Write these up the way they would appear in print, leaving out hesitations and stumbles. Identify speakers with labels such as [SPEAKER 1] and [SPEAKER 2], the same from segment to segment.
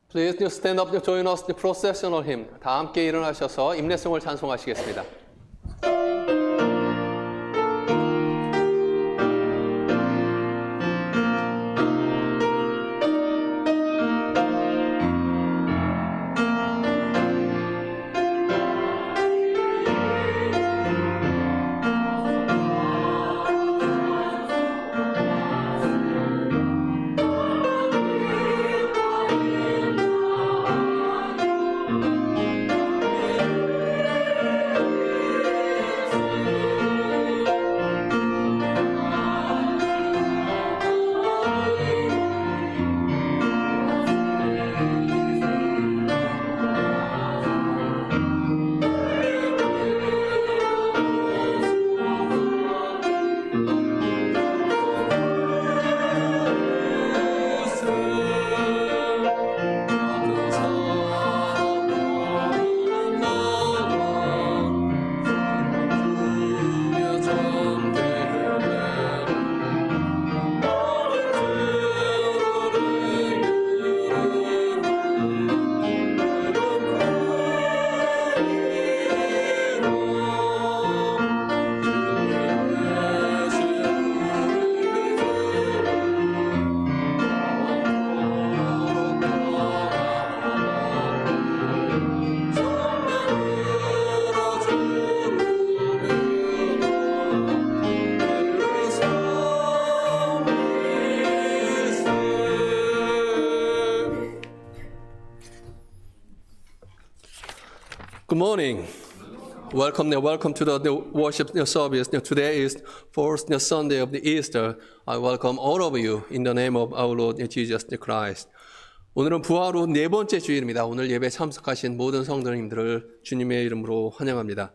[SPEAKER 1] Please stand up, join us in the processional hymn. 다 함께 일어나셔서 임례송을 찬송하시겠습니다. Good morning. Welcome to the worship service. Today is fourth Sunday of the Easter. I welcome all of you in the name of our Lord Jesus Christ. 오늘은 부활 후 네 번째 주일입니다. 오늘 예배 참석하신 모든 성도님들을 주님의 이름으로 환영합니다.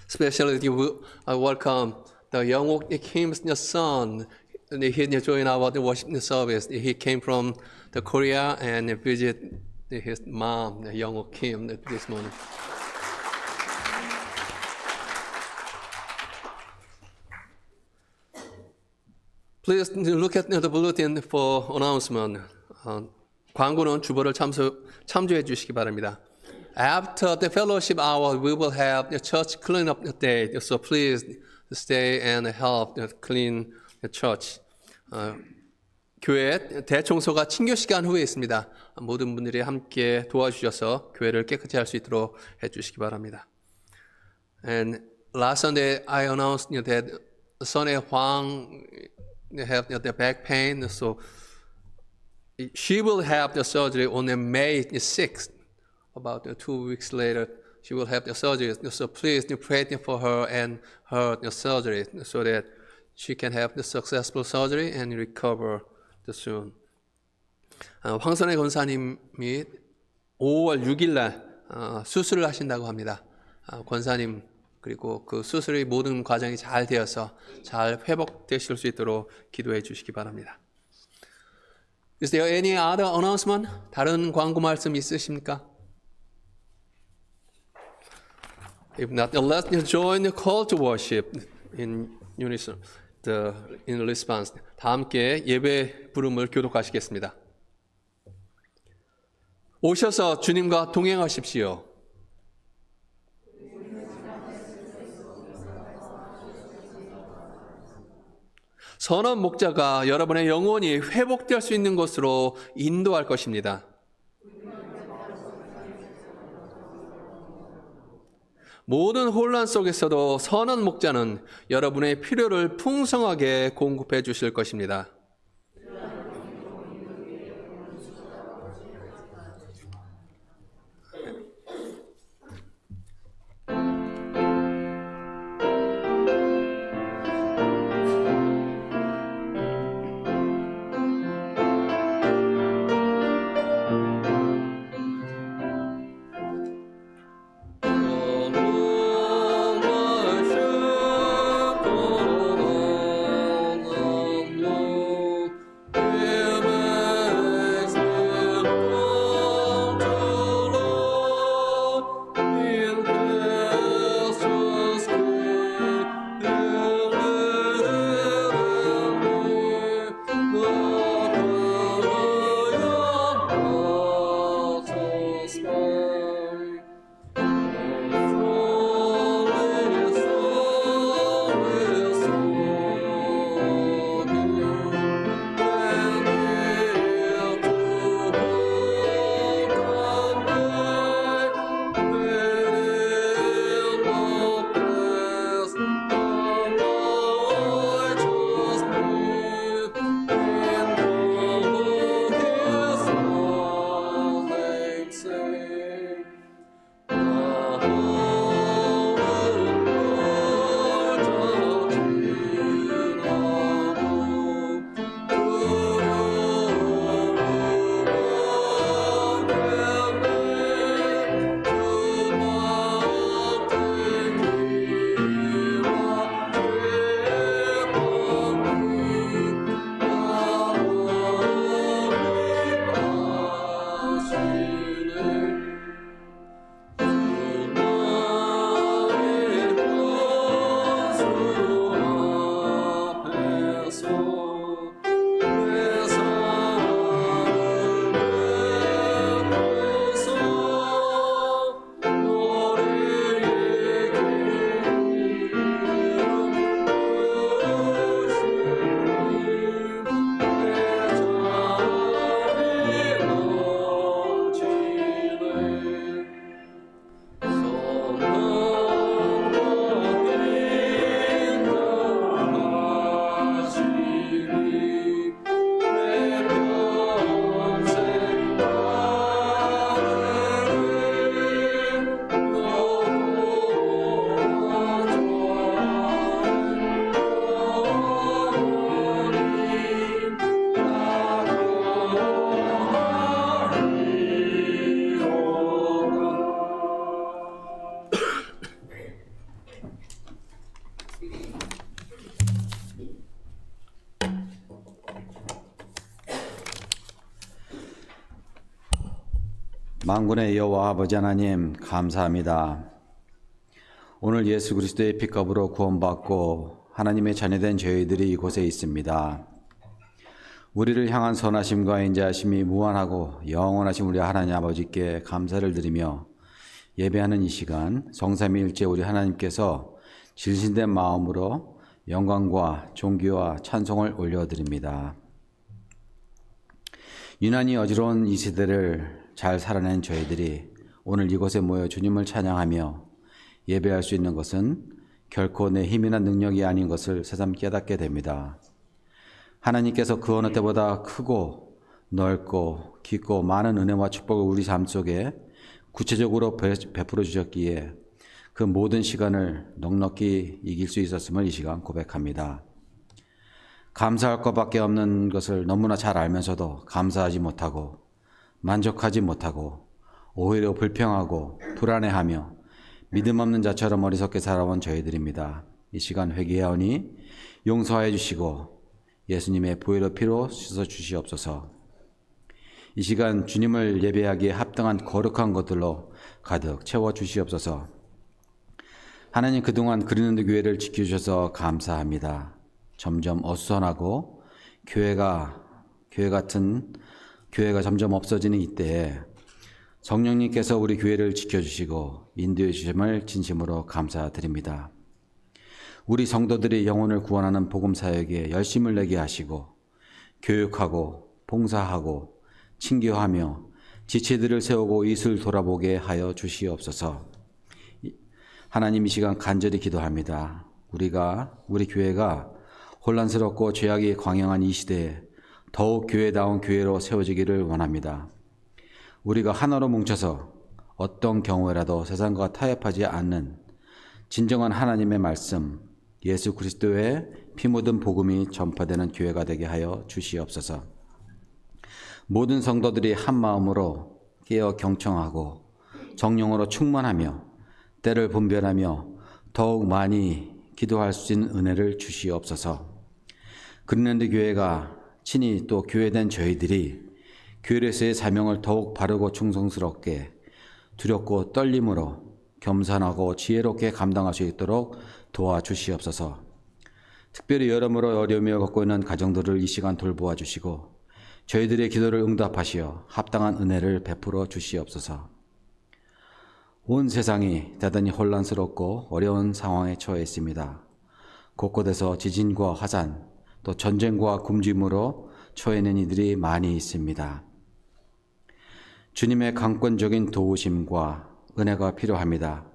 [SPEAKER 1] Especially I welcome the Young Kim's son. He joined our worship service. He came from the Korea and visited his mom, Young Kim, this morning. Please look at the bulletin for announcement. 광고는 주보를 참조해 주시기 바랍니다. After the fellowship hour, we will have the church cleanup day. So please stay and help clean the church. 교회 대청소가 친교 시간 후에 있습니다. 모든 분들이 함께 도와주셔서 교회를 깨끗이 할 수 있도록 해주시기 바랍니다. And last Sunday I announced that Sonny Huang have the back pain, so she will have the surgery on May 6th. About 2 weeks later, she will have the surgery. So please pray for her and her surgery so that she can have the successful surgery and recover soon. 황선혜 권사님이 5월 6일 날 수술을 하신다고 합니다. 권사님 그리고 그 수술의 모든 과정이 잘 되어서 잘 회복되실 수 있도록 기도해 주시기 바랍니다. Is there any other announcement? 다른 광고 말씀 있으십니까? If not, let's join the call to worship in unison. In response. 다 함께 예배 부름을 교독하시겠습니다. 오셔서 주님과 동행하십시오. 선한 목자가 여러분의 영혼이 회복될 수 있는 곳으로 인도할 것입니다. 모든 혼란 속에서도 선한 목자는 여러분의 필요를 풍성하게 공급해 주실 것입니다.
[SPEAKER 2] 만군의 여호와 아버지 하나님 감사합니다. 오늘 예수 그리스도의 피값으로 구원받고 하나님의 자녀된 저희들이 이곳에 있습니다. 우리를 향한 선하심과 인자하심이 무한하고 영원하신 우리 하나님 아버지께 감사를 드리며 예배하는 이 시간 성삼위일체 우리 하나님께서 진실된 마음으로 영광과 존귀와 찬송을 올려드립니다. 유난히 어지러운 이 시대를 잘 살아낸 저희들이 오늘 이곳에 모여 주님을 찬양하며 예배할 수 있는 것은 결코 내 힘이나 능력이 아닌 것을 새삼 깨닫게 됩니다. 하나님께서 그 어느 때보다 크고 넓고 깊고 많은 은혜와 축복을 우리 삶 속에 구체적으로 베풀어 주셨기에 그 모든 시간을 넉넉히 이길 수 있었음을 이 시간 고백합니다. 감사할 것밖에 없는 것을 너무나 잘 알면서도 감사하지 못하고 만족하지 못하고 오히려 불평하고 불안해하며 믿음 없는 자처럼 어리석게 살아온 저희들입니다. 이 시간 회개하오니 용서하여 주시고 예수님의 보혈의 피로 씻어 주시옵소서. 이 시간 주님을 예배하기에 합당한 거룩한 것들로 가득 채워 주시옵소서. 하나님 그동안 그리는드 교회를 지켜주셔서 감사합니다. 점점 어수선하고 교회가 점점 없어지는 이때에 성령님께서 우리 교회를 지켜주시고 인도해 주심을 진심으로 감사드립니다. 우리 성도들이 영혼을 구원하는 복음 사역에 열심을 내게 하시고 교육하고 봉사하고 친교하며 지체들을 세우고 이슬 돌아보게 하여 주시옵소서. 하나님 이 시간 간절히 기도합니다. 우리 교회가 혼란스럽고 죄악이 광영한 이 시대에 더욱 교회다운 교회로 세워지기를 원합니다. 우리가 하나로 뭉쳐서 어떤 경우에라도 세상과 타협하지 않는 진정한 하나님의 말씀, 예수 그리스도의 피 묻은 복음이 전파되는 교회가 되게 하여 주시옵소서. 모든 성도들이 한 마음으로 깨어 경청하고 성령으로 충만하며 때를 분별하며 더욱 많이 기도할 수 있는 은혜를 주시옵소서. 그리는드 교회가 친히 또 교회된 저희들이 교회에서의 사명을 더욱 바르고 충성스럽게 두렵고 떨림으로 겸손하고 지혜롭게 감당할 수 있도록 도와주시옵소서. 특별히 여러모로 어려움을 겪고 있는 가정들을 이 시간 돌보아 주시고 저희들의 기도를 응답하시어 합당한 은혜를 베풀어 주시옵소서. 온 세상이 대단히 혼란스럽고 어려운 상황에 처해 있습니다. 곳곳에서 지진과 화산, 또 전쟁과 굶주림으로 처해 있는 이들이 많이 있습니다. 주님의 강권적인 도우심과 은혜가 필요합니다.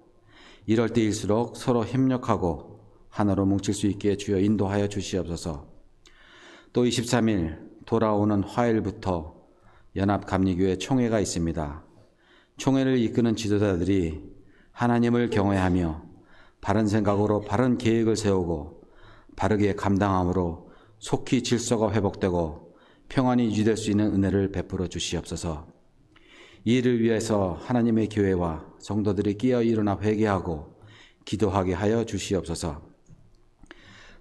[SPEAKER 2] 이럴 때일수록 서로 협력하고 하나로 뭉칠 수 있게 주여 인도하여 주시옵소서. 또 23일 돌아오는 화요일부터 연합감리교회 총회가 있습니다. 총회를 이끄는 지도자들이 하나님을 경외하며 바른 생각으로 바른 계획을 세우고 바르게 감당함으로 속히 질서가 회복되고 평안이 유지될 수 있는 은혜를 베풀어 주시옵소서. 이 일을 위해서 하나님의 교회와 성도들이 끼어 일어나 회개하고 기도하게 하여 주시옵소서.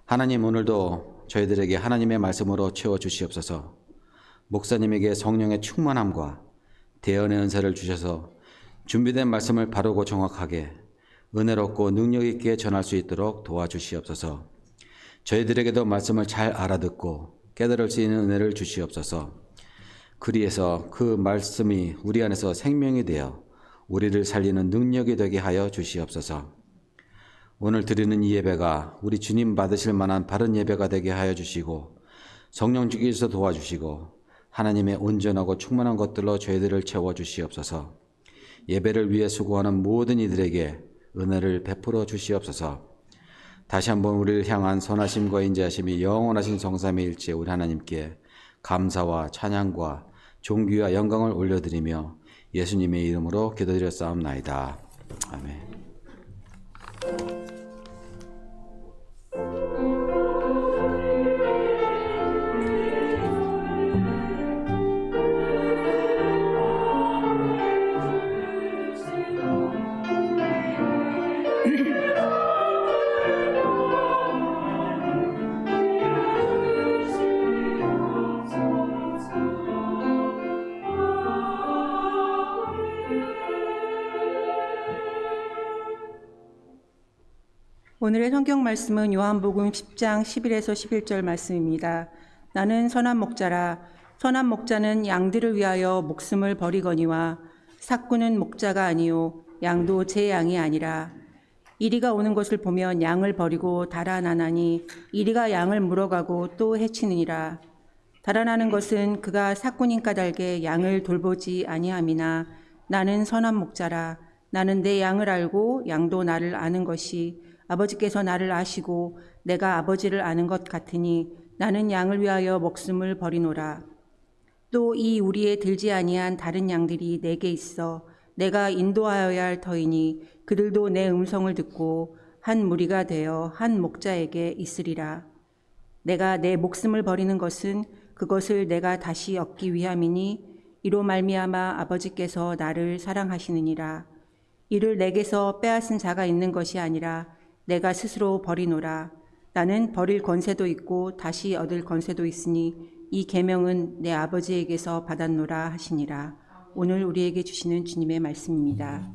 [SPEAKER 2] 하나님 오늘도 저희들에게 하나님의 말씀으로 채워 주시옵소서. 목사님에게 성령의 충만함과 대언의 은사를 주셔서 준비된 말씀을 바르고 정확하게 은혜롭고 능력 있게 전할 수 있도록 도와주시옵소서. 저희들에게도 말씀을 잘 알아듣고 깨달을 수 있는 은혜를 주시옵소서. 그리해서 그 말씀이 우리 안에서 생명이 되어 우리를 살리는 능력이 되게 하여 주시옵소서. 오늘 드리는 이 예배가 우리 주님 받으실 만한 바른 예배가 되게 하여 주시고 성령 주께서 도와주시고 하나님의 온전하고 충만한 것들로 저희들을 채워 주시옵소서. 예배를 위해 수고하는 모든 이들에게 은혜를 베풀어 주시옵소서. 다시 한번 우리를 향한 선하심과 인자하심이 영원하신 성삼위일체 우리 하나님께 감사와 찬양과 존귀와 영광을 올려드리며 예수님의 이름으로 기도드렸사옵나이다. 아멘.
[SPEAKER 3] 오늘의 성경 말씀은 요한복음 10장 11에서 11절 말씀입니다. 나는 선한 목자라. 선한 목자는 양들을 위하여 목숨을 버리거니와 삭구는 목자가 아니요 양도 제 양이 아니라. 이리가 오는 것을 보면 양을 버리고 달아나나니 이리가 양을 물어가고 또 해치느니라. 달아나는 것은 그가 삭군인 까닭에 양을 돌보지 아니함이나 나는 선한 목자라. 나는 내 양을 알고 양도 나를 아는 것이 아버지께서 나를 아시고 내가 아버지를 아는 것 같으니 나는 양을 위하여 목숨을 버리노라. 또 이 우리에 들지 아니한 다른 양들이 내게 있어 내가 인도하여야 할 터이니 그들도 내 음성을 듣고 한 무리가 되어 한 목자에게 있으리라. 내가 내 목숨을 버리는 것은 그것을 내가 다시 얻기 위함이니 이로 말미암아 아버지께서 나를 사랑하시느니라. 이를 내게서 빼앗은 자가 있는 것이 아니라 내가 스스로 버리노라. 나는 버릴 권세도 있고 다시 얻을 권세도 있으니 이 계명은 내 아버지에게서 받았노라 하시니라. 오늘 우리에게 주시는 주님의 말씀입니다.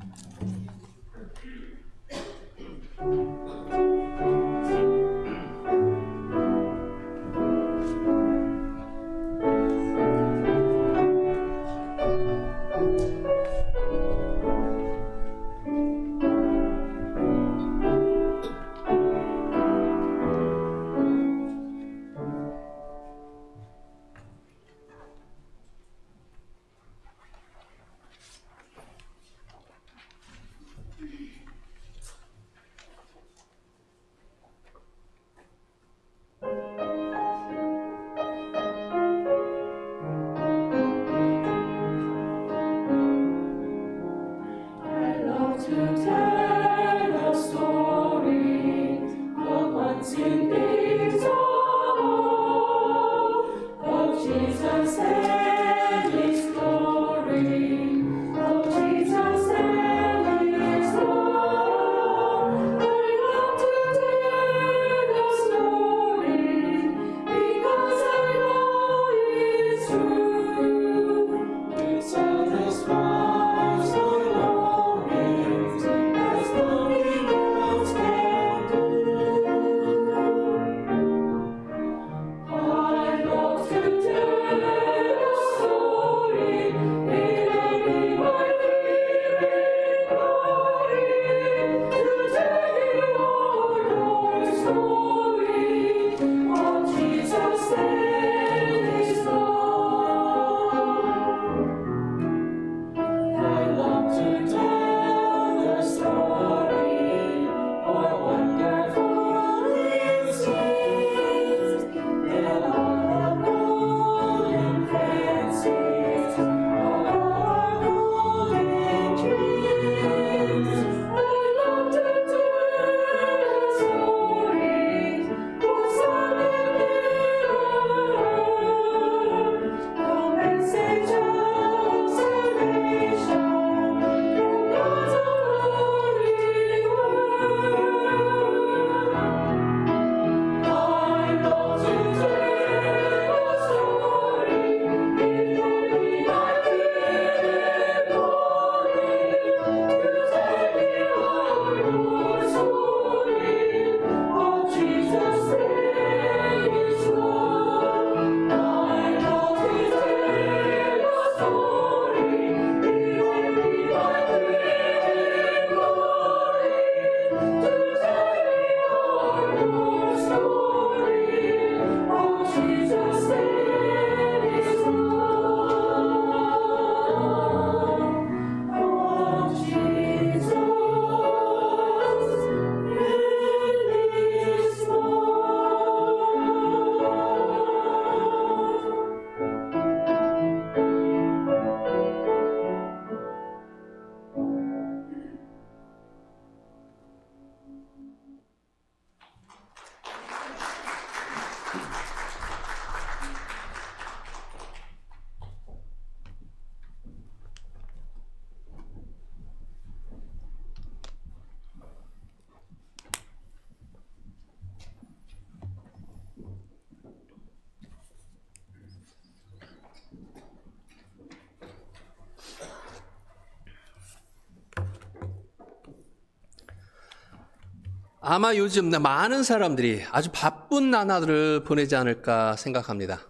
[SPEAKER 1] 아마 요즘 많은 사람들이 아주 바쁜 나날을 보내지 않을까 생각합니다.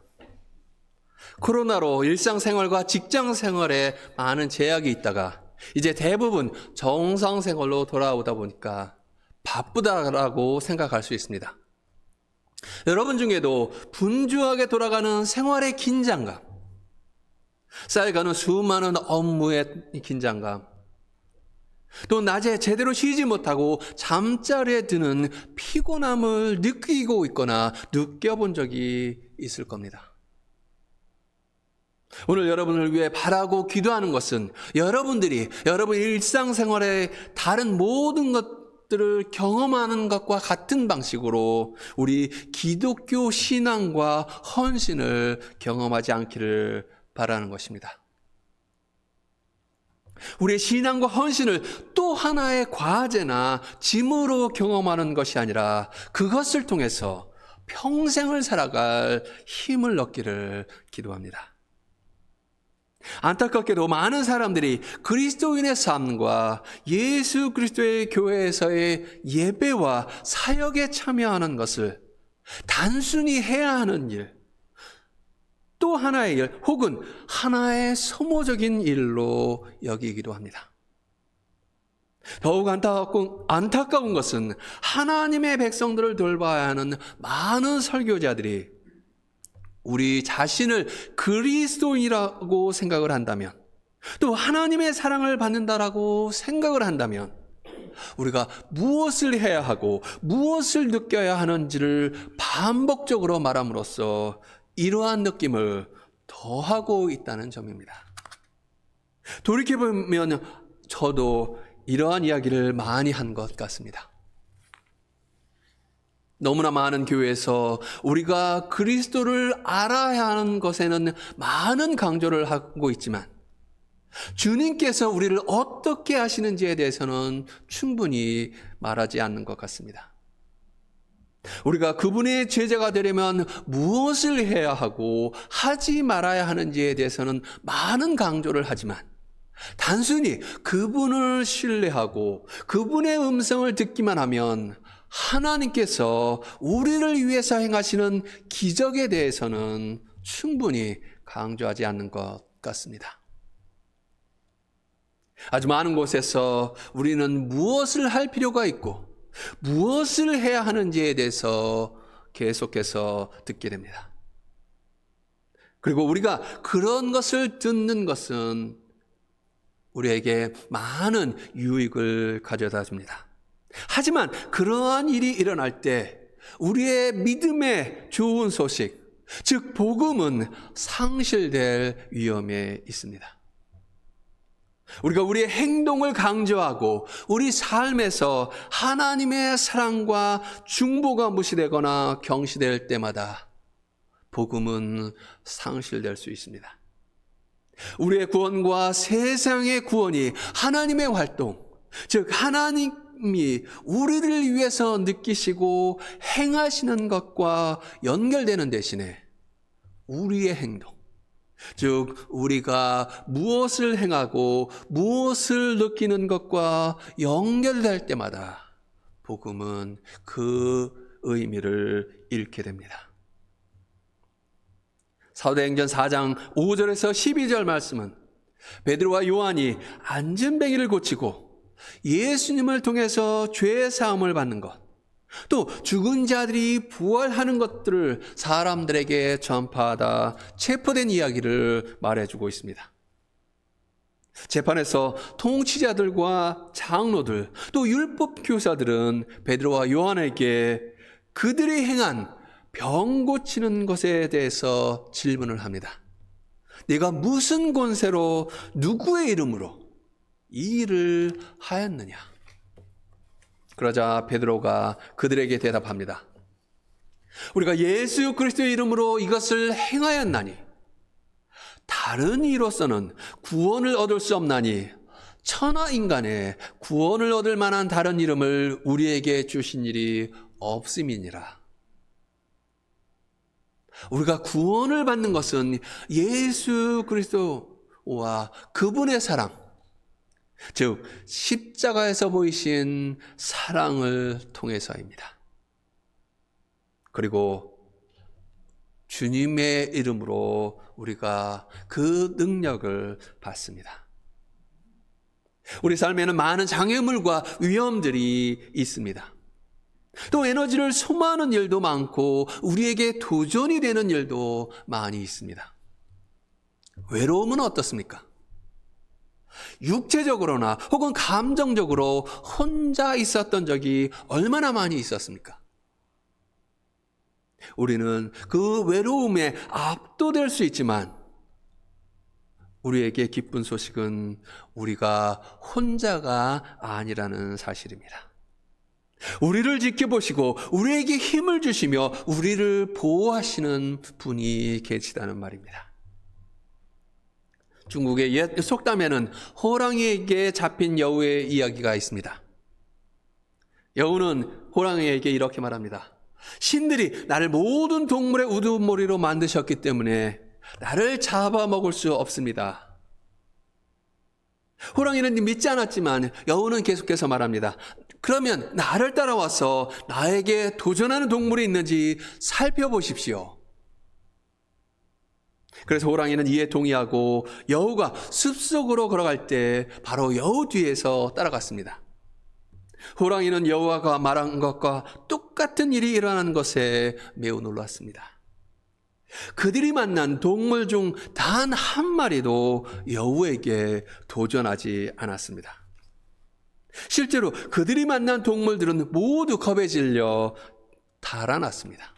[SPEAKER 1] 코로나로 일상생활과 직장생활에 많은 제약이 있다가 이제 대부분 정상생활로 돌아오다 보니까 바쁘다라고 생각할 수 있습니다. 여러분 중에도 분주하게 돌아가는 생활의 긴장감, 쌓여가는 수많은 업무의 긴장감, 또 낮에 제대로 쉬지 못하고 잠자리에 드는 피곤함을 느끼고 있거나 느껴본 적이 있을 겁니다. 오늘 여러분을 위해 바라고 기도하는 것은 여러분들이 여러분 일상생활의 다른 모든 것들을 경험하는 것과 같은 방식으로 우리 기독교 신앙과 헌신을 경험하지 않기를 바라는 것입니다. 우리의 신앙과 헌신을 또 하나의 과제나 짐으로 경험하는 것이 아니라 그것을 통해서 평생을 살아갈 힘을 얻기를 기도합니다. 안타깝게도 많은 사람들이 그리스도인의 삶과 예수 그리스도의 교회에서의 예배와 사역에 참여하는 것을 단순히 해야 하는 일, 또 하나의 일, 혹은 하나의 소모적인 일로 여기기도 합니다. 더욱 안타까운 것은 하나님의 백성들을 돌봐야 하는 많은 설교자들이 우리 자신을 그리스도인이라고 생각을 한다면, 또 하나님의 사랑을 받는다라고 생각을 한다면 우리가 무엇을 해야 하고 무엇을 느껴야 하는지를 반복적으로 말함으로써 이러한 느낌을 더하고 있다는 점입니다. 돌이켜보면 저도 이러한 이야기를 많이 한 것 같습니다. 너무나 많은 교회에서 우리가 그리스도를 알아야 하는 것에는 많은 강조를 하고 있지만 주님께서 우리를 어떻게 하시는지에 대해서는 충분히 말하지 않는 것 같습니다. 우리가 그분의 제자가 되려면 무엇을 해야 하고 하지 말아야 하는지에 대해서는 많은 강조를 하지만 단순히 그분을 신뢰하고 그분의 음성을 듣기만 하면 하나님께서 우리를 위해서 행하시는 기적에 대해서는 충분히 강조하지 않는 것 같습니다. 아주 많은 곳에서 우리는 무엇을 할 필요가 있고 무엇을 해야 하는지에 대해서 계속해서 듣게 됩니다. 그리고 우리가 그런 것을 듣는 것은 우리에게 많은 유익을 가져다 줍니다. 하지만 그러한 일이 일어날 때 우리의 믿음의 좋은 소식, 즉 복음은 상실될 위험에 있습니다. 우리가 우리의 행동을 강조하고 우리 삶에서 하나님의 사랑과 중보가 무시되거나 경시될 때마다 복음은 상실될 수 있습니다. 우리의 구원과 세상의 구원이 하나님의 활동, 즉 하나님이 우리를 위해서 느끼시고 행하시는 것과 연결되는 대신에 우리의 행동, 즉 우리가 무엇을 행하고 무엇을 느끼는 것과 연결될 때마다 복음은 그 의미를 잃게 됩니다. 사도행전 4장 5절에서 12절 말씀은 베드로와 요한이 안전뱅이를 고치고 예수님을 통해서 죄 사함을 받는 것, 또 죽은 자들이 부활하는 것들을 사람들에게 전파하다 체포된 이야기를 말해주고 있습니다. 재판에서 통치자들과 장로들, 또 율법 교사들은 베드로와 요한에게 그들이 행한 병 고치는 것에 대해서 질문을 합니다. 네가 무슨 권세로 누구의 이름으로 이 일을 하였느냐? 그러자 베드로가 그들에게 대답합니다. 우리가 예수 그리스도의 이름으로 이것을 행하였나니 다른 이로서는 구원을 얻을 수 없나니 천하 인간의 구원을 얻을 만한 다른 이름을 우리에게 주신 일이 없음이니라. 우리가 구원을 받는 것은 예수 그리스도와 그분의 사랑, 즉 십자가에서 보이신 사랑을 통해서입니다. 그리고 주님의 이름으로 우리가 그 능력을 받습니다. 우리 삶에는 많은 장애물과 위험들이 있습니다. 또 에너지를 소모하는 일도 많고 우리에게 도전이 되는 일도 많이 있습니다. 외로움은 어떻습니까? 육체적으로나 혹은 감정적으로 혼자 있었던 적이 얼마나 많이 있었습니까? 우리는 그 외로움에 압도될 수 있지만 우리에게 기쁜 소식은 우리가 혼자가 아니라는 사실입니다. 우리를 지켜보시고 우리에게 힘을 주시며 우리를 보호하시는 분이 계시다는 말입니다. 중국의 옛 속담에는 호랑이에게 잡힌 여우의 이야기가 있습니다. 여우는 호랑이에게 이렇게 말합니다. 신들이 나를 모든 동물의 우두머리로 만드셨기 때문에 나를 잡아먹을 수 없습니다. 호랑이는 믿지 않았지만 여우는 계속해서 말합니다. 그러면 나를 따라와서 나에게 도전하는 동물이 있는지 살펴보십시오. 그래서 호랑이는 이에 동의하고 여우가 숲속으로 걸어갈 때 바로 여우 뒤에서 따라갔습니다. 호랑이는 여우가 말한 것과 똑같은 일이 일어나는 것에 매우 놀랐습니다. 그들이 만난 동물 중 단 한 마리도 여우에게 도전하지 않았습니다. 실제로 그들이 만난 동물들은 모두 겁에 질려 달아났습니다.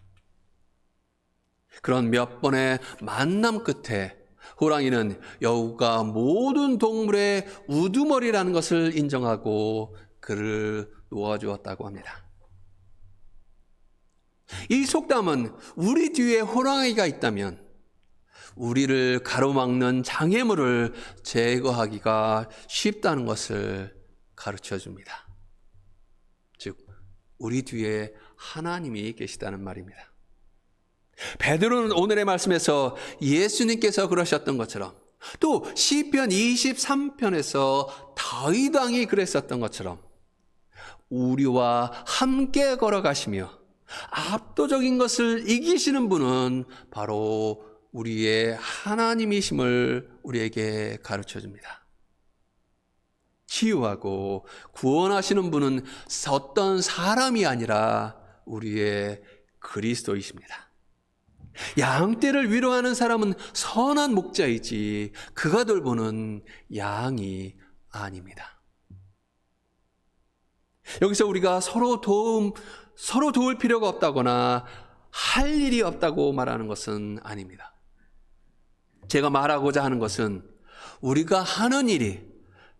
[SPEAKER 1] 그런 몇 번의 만남 끝에 호랑이는 여우가 모든 동물의 우두머리라는 것을 인정하고 그를 놓아주었다고 합니다. 이 속담은 우리 뒤에 호랑이가 있다면 우리를 가로막는 장애물을 제거하기가 쉽다는 것을 가르쳐 줍니다. 즉, 우리 뒤에 하나님이 계시다는 말입니다. 베드로는 오늘의 말씀에서 예수님께서 그러셨던 것처럼 또 시편 23편에서 다윗 왕이 그랬었던 것처럼 우리와 함께 걸어가시며 압도적인 것을 이기시는 분은 바로 우리의 하나님이심을 우리에게 가르쳐 줍니다. 치유하고 구원하시는 분은 어떤 사람이 아니라 우리의 그리스도이십니다. 양떼를 위로하는 사람은 선한 목자이지 그가 돌보는 양이 아닙니다. 여기서 우리가 서로 도울 필요가 없다거나 할 일이 없다고 말하는 것은 아닙니다. 제가 말하고자 하는 것은 우리가 하는 일이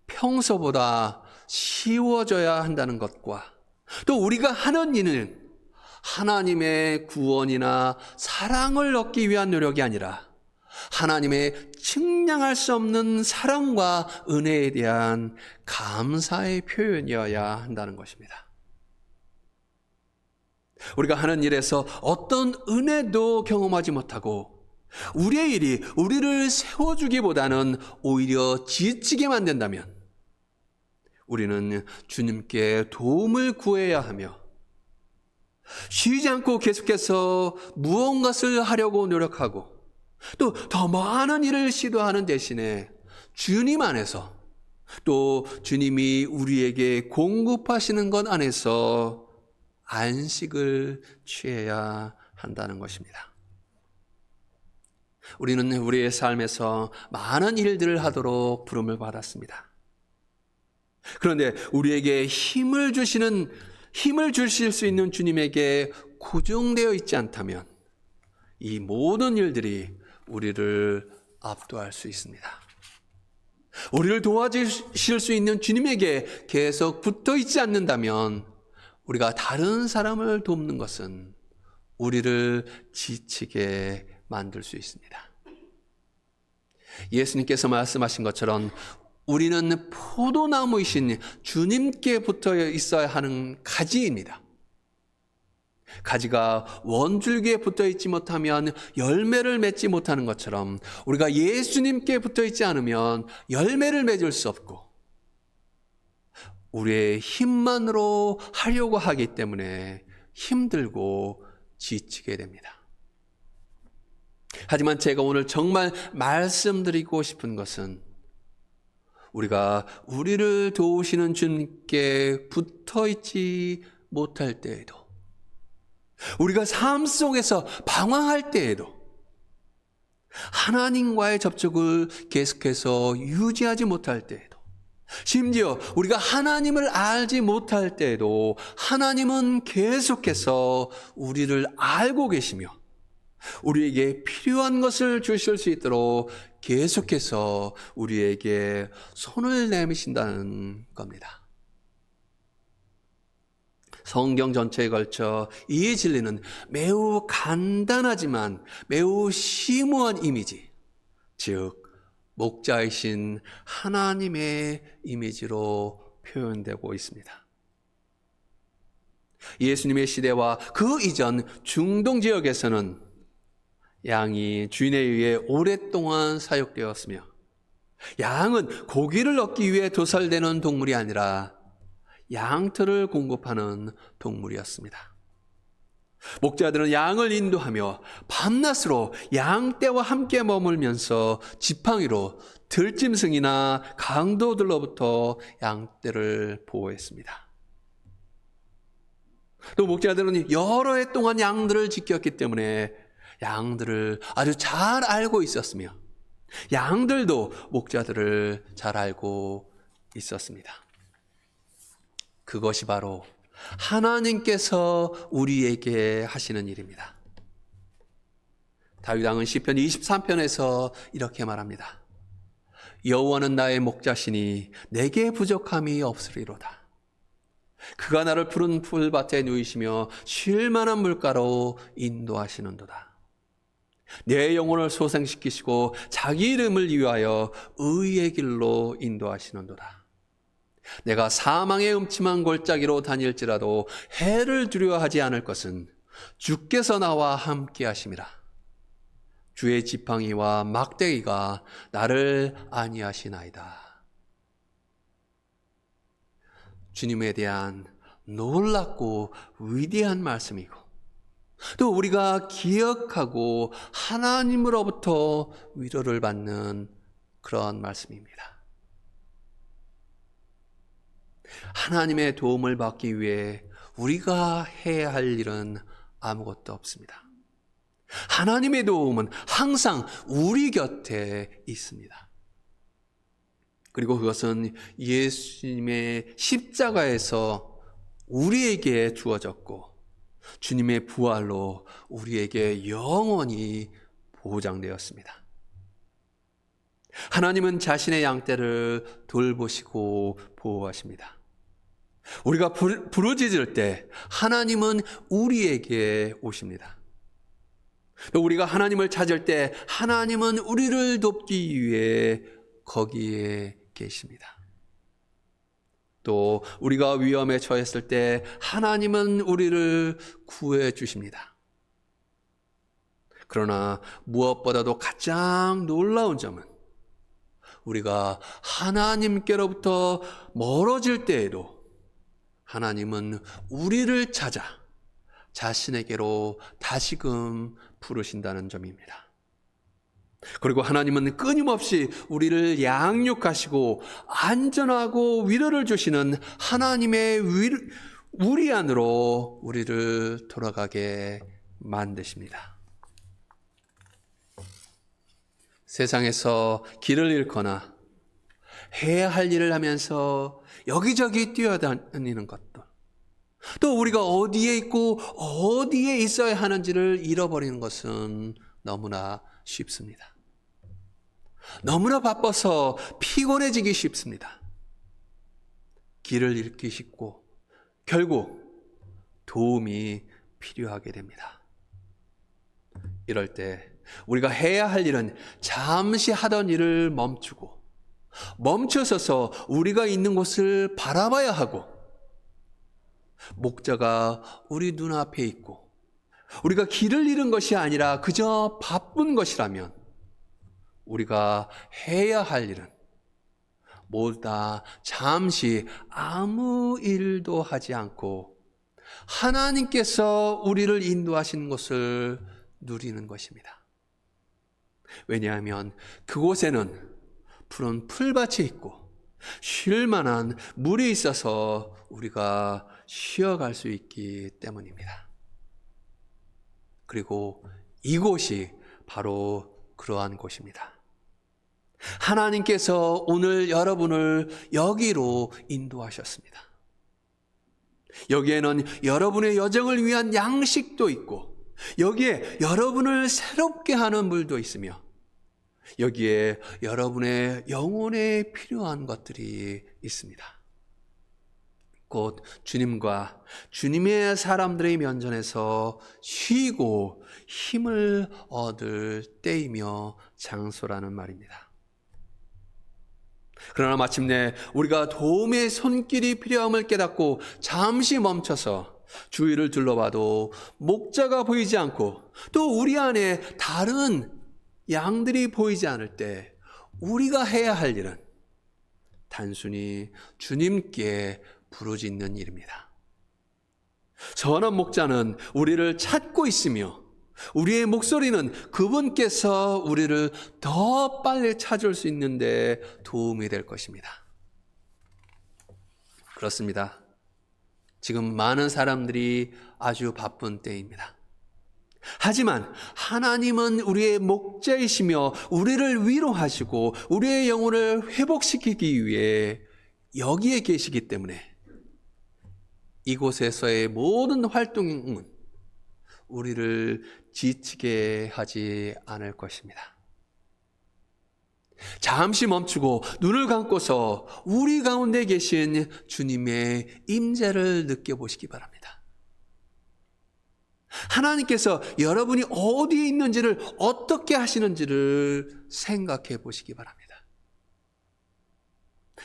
[SPEAKER 1] 평소보다 쉬워져야 한다는 것과 또 우리가 하는 일은 하나님의 구원이나 사랑을 얻기 위한 노력이 아니라 하나님의 측량할 수 없는 사랑과 은혜에 대한 감사의 표현이어야 한다는 것입니다. 우리가 하는 일에서 어떤 은혜도 경험하지 못하고 우리의 일이 우리를 세워주기보다는 오히려 지치게 만든다면 우리는 주님께 도움을 구해야 하며 쉬지 않고 계속해서 무언가를 하려고 노력하고 또 더 많은 일을 시도하는 대신에 주님 안에서 또 주님이 우리에게 공급하시는 것 안에서 안식을 취해야 한다는 것입니다. 우리는 우리의 삶에서 많은 일들을 하도록 부름을 받았습니다. 그런데 우리에게 힘을 주실 수 있는 주님에게 고정되어 있지 않다면 이 모든 일들이 우리를 압도할 수 있습니다. 우리를 도와주실 수 있는 주님에게 계속 붙어 있지 않는다면 우리가 다른 사람을 돕는 것은 우리를 지치게 만들 수 있습니다. 예수님께서 말씀하신 것처럼 우리는 포도나무이신 주님께 붙어 있어야 하는 가지입니다. 가지가 원줄기에 붙어 있지 못하면 열매를 맺지 못하는 것처럼 우리가 예수님께 붙어 있지 않으면 열매를 맺을 수 없고 우리의 힘만으로 하려고 하기 때문에 힘들고 지치게 됩니다. 하지만 제가 오늘 정말 말씀드리고 싶은 것은 우리가 우리를 도우시는 주님께 붙어 있지 못할 때에도, 우리가 삶 속에서 방황할 때에도 하나님과의 접촉을 계속해서 유지하지 못할 때에도, 심지어 우리가 하나님을 알지 못할 때에도 하나님은 계속해서 우리를 알고 계시며 우리에게 필요한 것을 주실 수 있도록 계속해서 우리에게 손을 내미신다는 겁니다. 성경 전체에 걸쳐 이 진리는 매우 간단하지만 매우 심오한 이미지, 즉 목자이신 하나님의 이미지로 표현되고 있습니다. 예수님의 시대와 그 이전 중동 지역에서는 양이 주인에 의해 오랫동안 사육되었으며, 양은 고기를 얻기 위해 도살되는 동물이 아니라 양털을 공급하는 동물이었습니다. 목자들은 양을 인도하며 밤낮으로 양떼와 함께 머물면서 지팡이로 들짐승이나 강도들로부터 양떼를 보호했습니다. 또 목자들은 여러 해 동안 양들을 지켰기 때문에 양들을 아주 잘 알고 있었으며, 양들도 목자들을 잘 알고 있었습니다. 그것이 바로 하나님께서 우리에게 하시는 일입니다. 다윗 왕은 시편 23편에서 이렇게 말합니다. 여호와는 나의 목자시니 내게 부족함이 없으리로다. 그가 나를 푸른 풀밭에 누이시며 쉴 만한 물가로 인도하시는도다. 내 영혼을 소생시키시고 자기 이름을 위하여 의의 길로 인도하시는도다. 내가 사망의 음침한 골짜기로 다닐지라도 해를 두려워하지 않을 것은 주께서 나와 함께 하심이라. 주의 지팡이와 막대기가 나를 안위하시나이다. 주님에 대한 놀랍고 위대한 말씀이고, 또 우리가 기억하고 하나님으로부터 위로를 받는 그런 말씀입니다. 하나님의 도움을 받기 위해 우리가 해야 할 일은 아무것도 없습니다. 하나님의 도움은 항상 우리 곁에 있습니다. 그리고 그것은 예수님의 십자가에서 우리에게 주어졌고 주님의 부활로 우리에게 영원히 보장되었습니다. 하나님은 자신의 양떼를 돌보시고 보호하십니다. 우리가 부르짖을 때 하나님은 우리에게 오십니다. 또 우리가 하나님을 찾을 때 하나님은 우리를 돕기 위해 거기에 계십니다. 또 우리가 위험에 처했을 때 하나님은 우리를 구해 주십니다. 그러나 무엇보다도 가장 놀라운 점은 우리가 하나님께로부터 멀어질 때에도 하나님은 우리를 찾아 자신에게로 다시금 부르신다는 점입니다. 그리고 하나님은 끊임없이 우리를 양육하시고 안전하고 위로를 주시는 하나님의 우리 안으로 우리를 돌아가게 만드십니다. 세상에서 길을 잃거나 해야 할 일을 하면서 여기저기 뛰어다니는 것도, 또 우리가 어디에 있고 어디에 있어야 하는지를 잃어버리는 것은 너무나 쉽습니다. 너무나 바빠서 피곤해지기 쉽습니다. 길을 잃기 쉽고 결국 도움이 필요하게 됩니다. 이럴 때 우리가 해야 할 일은 잠시 하던 일을 멈춰서서 우리가 있는 곳을 바라봐야 하고, 목자가 우리 눈앞에 있고 우리가 길을 잃은 것이 아니라 그저 바쁜 것이라면 우리가 해야 할 일은 모두 다 잠시 아무 일도 하지 않고 하나님께서 우리를 인도하시는 것을 누리는 것입니다. 왜냐하면 그곳에는 푸른 풀밭이 있고 쉴 만한 물이 있어서 우리가 쉬어갈 수 있기 때문입니다. 그리고 이곳이 바로 그러한 곳입니다. 하나님께서 오늘 여러분을 여기로 인도하셨습니다. 여기에는 여러분의 여정을 위한 양식도 있고 여기에 여러분을 새롭게 하는 물도 있으며 여기에 여러분의 영혼에 필요한 것들이 있습니다. 곧 주님과 주님의 사람들의 면전에서 쉬고 힘을 얻을 때이며 장소라는 말입니다. 그러나 마침내 우리가 도움의 손길이 필요함을 깨닫고 잠시 멈춰서 주위를 둘러봐도 목자가 보이지 않고 또 우리 안에 다른 양들이 보이지 않을 때 우리가 해야 할 일은 단순히 주님께 부르짖는 일입니다. 선한 목자는 우리를 찾고 있으며 우리의 목소리는 그분께서 우리를 더 빨리 찾을 수 있는데 도움이 될 것입니다. 그렇습니다. 지금 많은 사람들이 아주 바쁜 때입니다. 하지만 하나님은 우리의 목자이시며 우리를 위로하시고 우리의 영혼을 회복시키기 위해 여기에 계시기 때문에 이곳에서의 모든 활동은 우리를 지치게 하지 않을 것입니다. 잠시 멈추고 눈을 감고서 우리 가운데 계신 주님의 임재를 느껴보시기 바랍니다. 하나님께서 여러분이 어디에 있는지를 어떻게 하시는지를 생각해 보시기 바랍니다.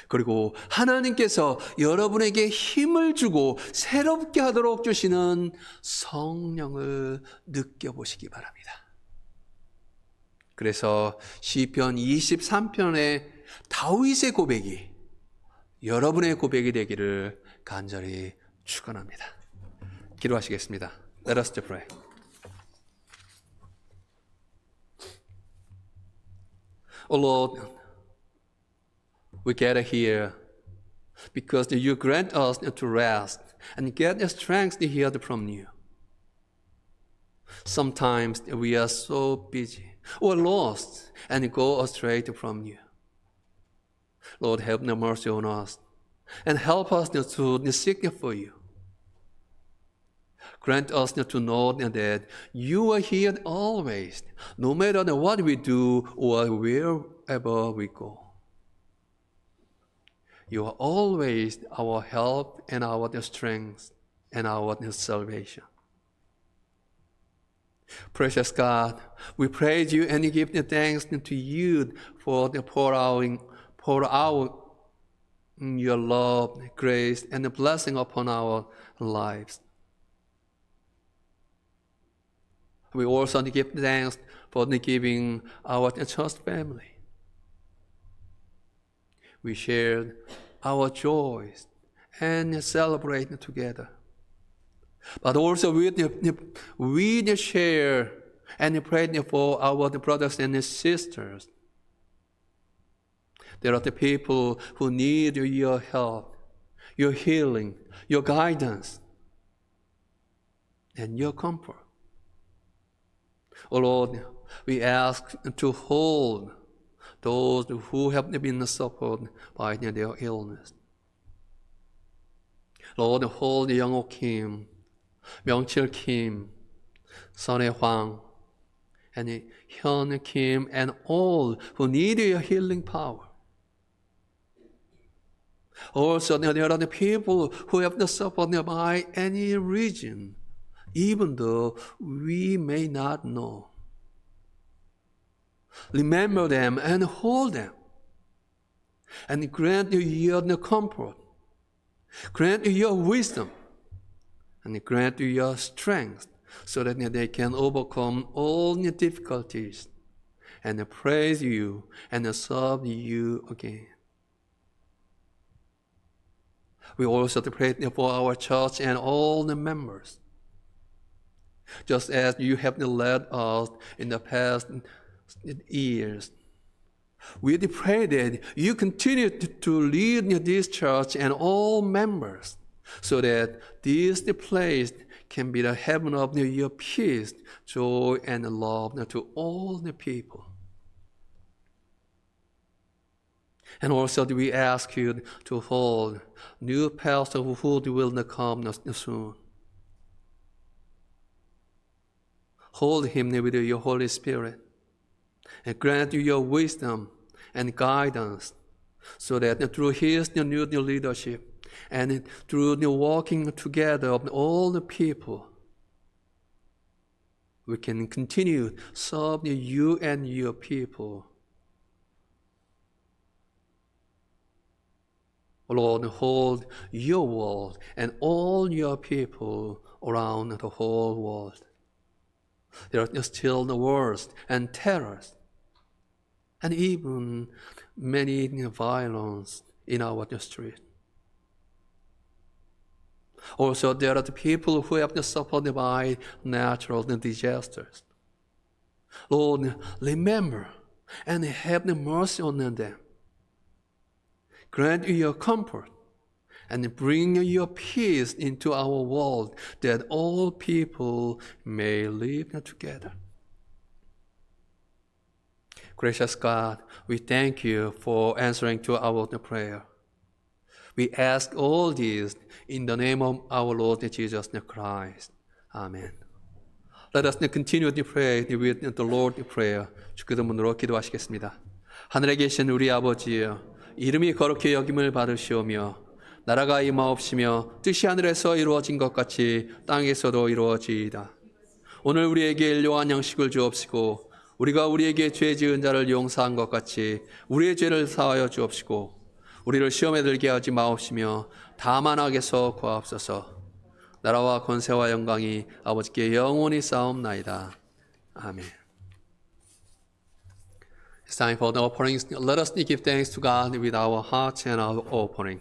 [SPEAKER 1] 그리고 하나님께서 여러분에게 힘을 주고 새롭게 하도록 주시는 성령을 느껴보시기 바랍니다. 그래서 시편 23편의 다윗의 고백이 여러분의 고백이 되기를 간절히 축원합니다. 기도하시겠습니다. Let us pray. Oh Lord, we gather here because you grant us to rest and get the strength to hear from you. Sometimes we are so busy or lost and go astray from you. Lord, have mercy on us and help us to seek for you. Grant us to know that you are here always, no matter what we do or wherever we go. You are always our help and our strength and our salvation. Precious God, we praise you and give thanks to you for the pour out your love, grace, and the blessing upon our lives. We also give thanks for giving our church family. We share our joys and celebrate together. But also we share and pray for our brothers and sisters. There are the people who need your help, your healing, your guidance, and your comfort. Oh Lord, we ask to hold those who have been suffered by their illness. Lord, hold Young Kim, Myung-chil Kim, Sonny Hwang, and Hyun Kim, and all who need your healing power. Also, there are the people who have suffered by any region, even though we may not know. Remember them and hold them, and grant your comfort, grant your wisdom, and grant your strength, so that they can overcome all the difficulties and praise you and serve you again. We also pray for our church and all the members. Just as you have led us in the past years, we pray that you continue to lead this church and all members so that this place can be the heaven of your peace, joy, and love to all the people. And also we ask you to hold new pastor who will come soon. Hold him with your Holy Spirit and grant you your wisdom and guidance so that through his new leadership and through the walking together of all the people, we can continue to serve you and your people. Lord, hold your world and all your people around the whole world. There are still the wars and terrors, and even many violence in our street. Also, there are the people who have suffered by natural disasters. Lord, remember and have mercy on them. Grant your comfort and bring your peace into our world that all people may live together. Gracious God, we thank you for answering to our prayer. We ask all this in the name of our Lord Jesus Christ. Amen. Let us continue to pray with the Lord's Prayer. 주께 이름으로 기도하시겠습니다. 하늘에 계신 우리 아버지여, 이름이 거룩히 여김을 받으시오며 나라가 임하옵시며 뜻이 하늘에서 이루어진 것 같이 땅에서도 이루어지이다. 오늘 우리에게 일용할 양식을 주옵시고 우리가 우리에게 죄 지은 자를 용서한 것 같이 우리의 죄를 사하여 주옵시고 우리를 시험에 들게 하지 마옵시며 다만 악에서 구하옵소서. 나라와 권세와 영광이 아버지께 영원히 쌓옵나이다. 아멘. It's time for the offering. Let us give thanks to God with our hearts and our offering.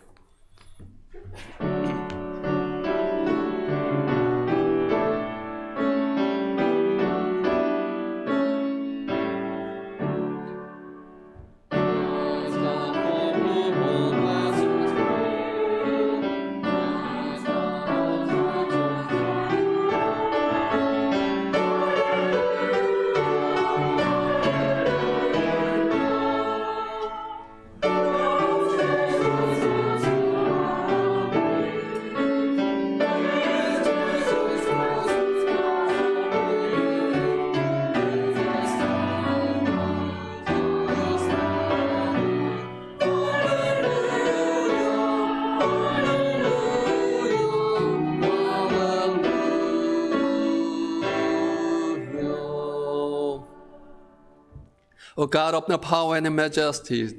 [SPEAKER 1] O God of the power and the majesty,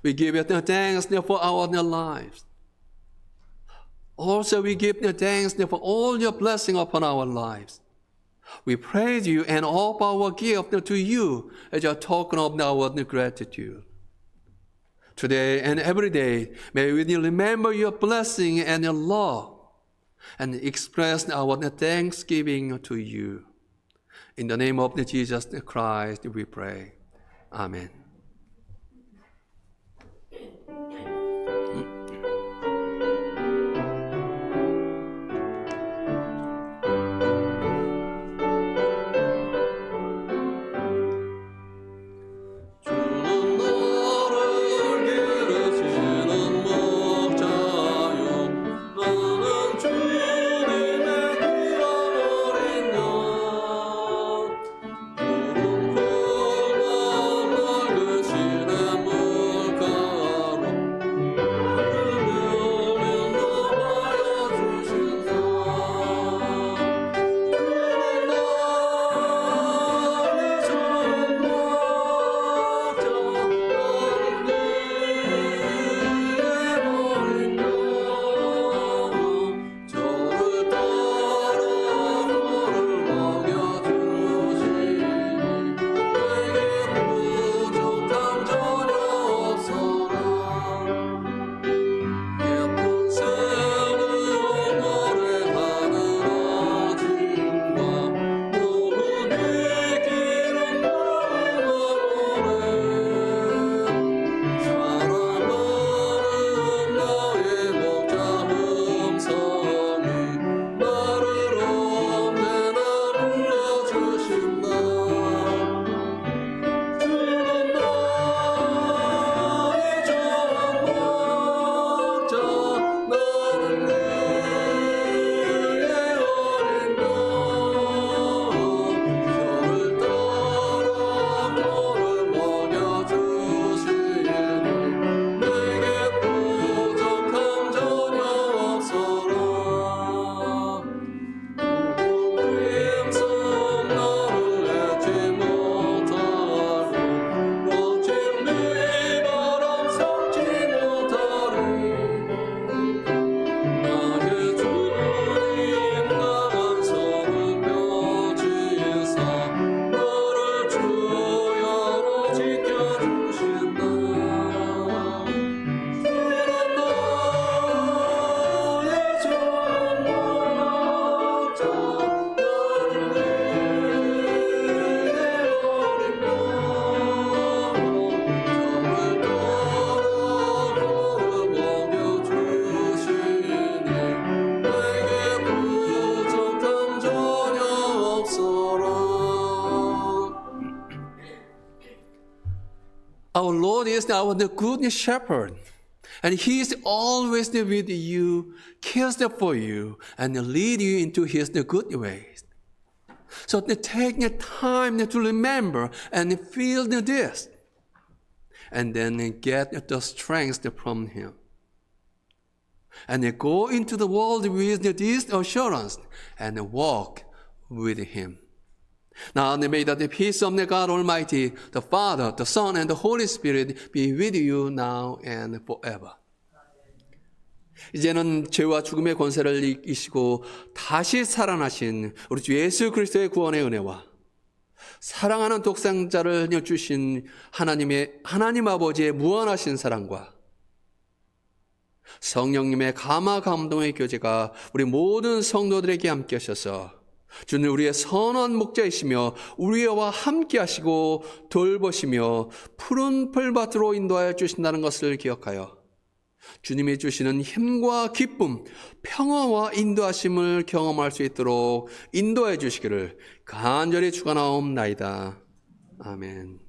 [SPEAKER 1] we give you the thanks for our lives. Also, we give you thanks for all your blessing upon our lives. We praise you and offer our gift to you as a token of our gratitude. Today and every day, may we remember your blessing and your love and express our thanksgiving to you. In the name of Jesus Christ, we pray. Amen.
[SPEAKER 4] 주는
[SPEAKER 1] Our Lord is our the good shepherd. And He is always with you, cares for you, and lead you into His good ways. So take the time to remember and feel this. And then get the strength from Him. And go into the world with this assurance and walk with Him. Now may the peace of the God Almighty, the Father, the Son, and the Holy Spirit be with you now and forever. 이제는 죄와 죽음의 권세를 이기시고 다시 살아나신 우리 주 예수 그리스도의 구원의 은혜와 사랑하는 독생자를 주신 하나님 아버지의 무한하신 사랑과 성령님의 감화 감동의 교제가 우리 모든 성도들에게 함께 하셔서 주는 우리의 선한 목자이시며 우리와 함께 하시고 돌보시며 푸른 풀밭으로 인도하여 주신다는 것을 기억하여 주님이 주시는 힘과 기쁨, 평화와 인도하심을 경험할 수 있도록 인도해 주시기를 간절히 축원하옵나이다. 아멘.